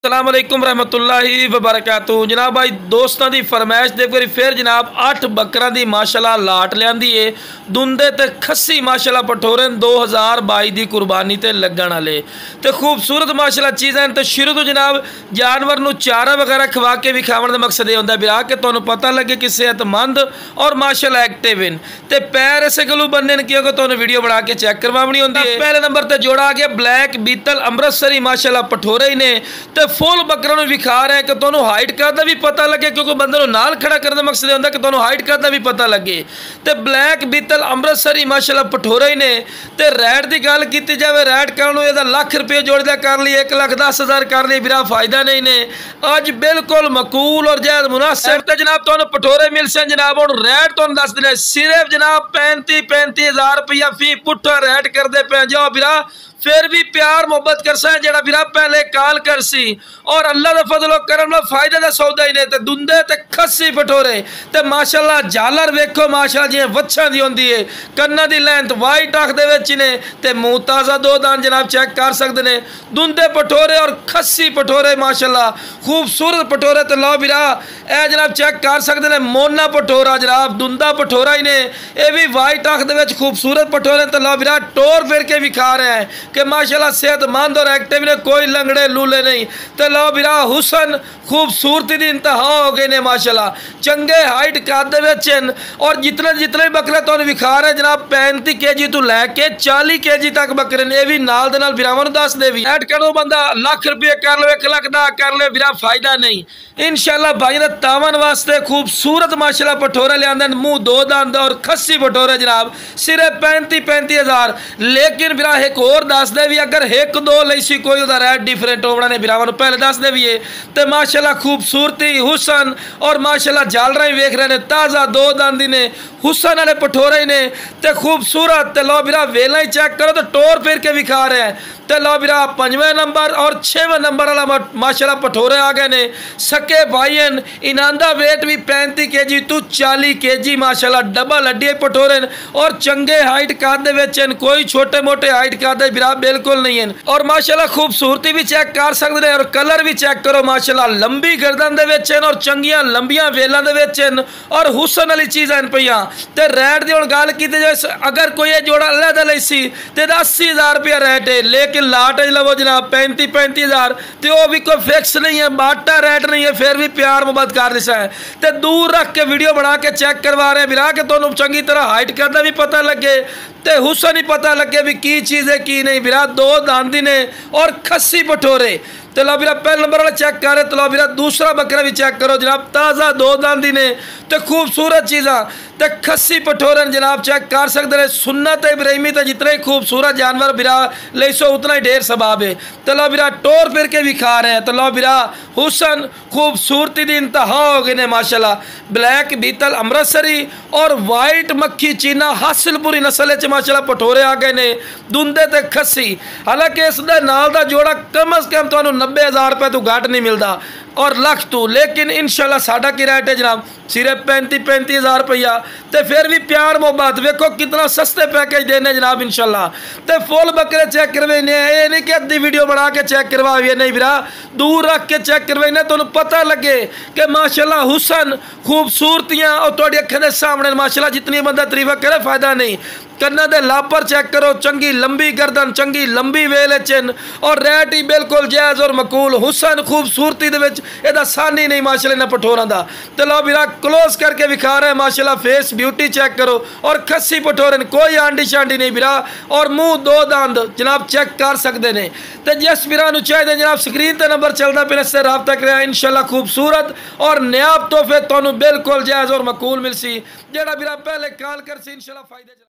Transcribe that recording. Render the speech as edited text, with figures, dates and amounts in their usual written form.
अस्सलाम वालेकुम रहमतुल्लाहि व बरकातहू। जनाब भाई दोस्तों की फरमाइश दे करी फिर जनाब 8 बकरा की माशाल्लाह लाट लियांदी है। दुंदे ते खस्सी माशाल्लाह पठोरे 2022 की कुर्बानी ते लगन वाले ते खूबसूरत माशाल्लाह चीज़ हैं। तो शुरू तो जनाब जानवर नूं चारा वगैरह खवा के विखावन का मकसद यह होंदा बिरा कि तुहानूं पता लगे कि सेहतमंद और माशाल्लाह एक्टिव हैं। ते पैर इसे गलू बनने क्योंकि तुहानूं वीडियो बना के चेक करवानी होंदी है। पहले नंबर पर जोड़ा आ गया ब्लैक बीतल अमृतसरी माशाल्लाह पठोरे ही ने ते फुल बकरा विखा रहे हैं कि तुहानूं हाइट करदा भी पता लगे, क्योंकि बंदे नूं नाल खड़ा करने का मकसद होंदा कि तुहानूं हाइट करदा भी पता लगे। ते ब्लैक बीतल अमृतसरी माशाल्लाह पठोरे ही ने। ते रैट की गल की जाए, रैट करन इहदा लाख रुपये जोड़दा कर ली 1,10,000 कर ली बिरा फायदा नहीं ने। अज बिल्कुल मकूल और जायज़ मुनासिब ते जनाब तुहानूं पठोरे मिल सन। जनाब हुण रैट तुहानूं दस दिने सिर्फ जनाब 35,000 रुपया फी पुट्ठा रैट करदे पे जाओ बिरा, फिर भी प्यार मुहब्बत कर सा जरा बिरा पहले काल कर सी। और अल्लाह का फजल करम ला फायदे का सौदा ही ने। ते दुंदे ते खस्सी पठोरे ते माशाल्लाह झालर वेखो माशाल्लाह जिवें वच्छां दी होंदी है। कन्ना दी लेंथ वाइट अख दे विच ने ते मुंह ताज़ा दो दान जनाब चेक कर सकते ने। दुंदे पठोरे और खस्सी पठोरे माशाल्लाह खूबसूरत पठोरे। ते लो बिरा ए जनाब चेक कर सकते ने मोना पठोरा जनाब दुंदा पठोरा ही ने, यह भी वाइट अख दे विच खूबसूरत पठोरे। ते लो बिरा टोर फिर के विखा रहे हैं कि माशाल्लाह सेहतमंद और एक्टिव ने, कोई लंगड़े लूले नहीं। तो लो बिरा हुसन खूबसूरती की इंतहा हो गए ने माशाल्लाह, चंगे हाइट कद विच। और जितने जितने बकरे तुहानूं विखा रहे जनाब 35 kg तो लैके 40 kg तक बकरे ने। भी नाल दे नाल बिरावां नूं दस दे भी ऐड करो बंदा लाख रुपये कर लो 1 लाख दा कर ले बिरा फायदा नहीं। इंशाल्लाह भाई ने तावन वास्ते खूबसूरत माशाल्लाह पठोरे लियांदे मुंह दो दंद और खस्सी पठोरे जनाब सिर्फ 35,000। लेकिन बिरा एक होर दस दे भी अगर 1-2 लई सी कोई उहदा रेट डिफरेंट होना ने बिरावां नूं पहले दस दे भी है। तो माशाल्लाह खूबसूरती हुसन और माशाल्लाह झालरा ही वेख रहे ने ताज़ा दो दंद ने हुसन वाले पठोरे ही ने ते खूबसूरत। ते लो बिरा वेला ही चेक करो तो टोर फिर के विखा रहे हैं। तो लो बिरा 5वें नंबर और 6वें नंबर वाला माशाल्लाह पठोरे आ गए ने सके भाई। इनांदा वेट भी 35 kg तो 40 kg माशाल्लाह डबल हड्डी पठोरे और चंगे हाइट कद विच, कोई छोटे मोटे हाइट कद बिरा बिल्कुल नहीं है। और माशाल्लाह खूबसूरती भी चेक कर सकते हैं और कलर भी चेक करो माशाल्लाह लंबी गर्दन दे विच और चंगियां लंबियां वेलों दे विच और हुसन वाली चीज़ां पईयां। ते रैट दी हुण गल कीती जाए अगर कोई ये जोड़ा अलहदा लई सी ते 80,000 रुपया रैट है। लेकिन लाट लवो जनाब 35,000 तो वह भी कोई फिक्स नहीं है, बाटा रैट नहीं है, फिर भी प्यार मुहब्बत कर दिसा है। तो दूर रख के वीडियो बना के चेक करवा रहे बिरा के तुहानूं चंगी तरह हाइट करना भी पता लगे ते हुसन ही पता लगे भी की चीज़ है की नहीं। बिरा दो दांदी ने और खस्सी पठोरे। तो लो बिरा पहले नंबर वाला चेक कर रहे। तो लो बिरा दूसरा बकरा भी चेक करो जनाब ताज़ा दो दांदी ने तो खूबसूरत चीज़ा तो खस्सी पठोरे जनाब चेक कर सकते हैं। सुन्नत इब्राहिमी तो जितने ही खूबसूरत जानवर बिरा ले सो उतना ही ढेर सबाब है। तो लो बिरा टोर फिर के भी खा रहे हैं। तो लो बिरा हुसन खूबसूरती की इंतहा हो गए ने माशाल्लाह। ब्लैक बीतल अमृतसरी और वाइट मक्खी चीना हासिलपुरी नस्ल माशाल्लाह पठोरे आ गए ने दुंदे ते खस्सी। हालांकि इस दे नाल दा जोड़ा कम अज कम तुहानूं 90,000 रुपये तो घट नहीं मिलता और लख तो। लेकिन इंशाल्लाह साडा की रेट है जनाब सिर्फ 35,000 रुपया। तो फिर भी प्यार मुहब्बत वेखो कितना सस्ते पैकेज देने जनाब इंशाल्लाह। तो फुल बकरे चेक करवाने, ये नहीं कि अद्धी वीडियो बना के चेक करवाइए नहीं बिरा, दूर रख के चेक करवाने तुहानूं पता लगे कि माशाल्लाह हुसन खूबसूरतियाँ और तुहाडी अखां दे सामने माशाल्लाह जितनी बंदा तारीफ करे फायदा नहीं। कन्ना दे लापर चेक करो चंगी लंबी गर्दन चंगी लंबी वेल चिन और रैट ही बिल्कुल जायज़ और मकूल हुसन खूबसूरती दे विच इहदा सानी नहीं माशाल्लाह इन्हां पठोरां दा। ते लो बिरा क्लोज करके विखा रहे हैं माशाल्लाह फेस ब्यूटी चेक करो और खस्सी पठोरे कोई आंडी शांडी नहीं बिरा और मुंह दो दंद जनाब चेक कर सकते हैं। तो जिस बिरा नूं चाहिए जनाब स्क्रीन पर नंबर चलता पे इससे रब्ता करें इंशाल्लाह खूबसूरत और नायाब तोहफे तुहानूं बिल्कुल जायज़ और मकूल मिलसी। जेड़ा बिरा पहले कॉल कर सी इंशाल्लाह फायदे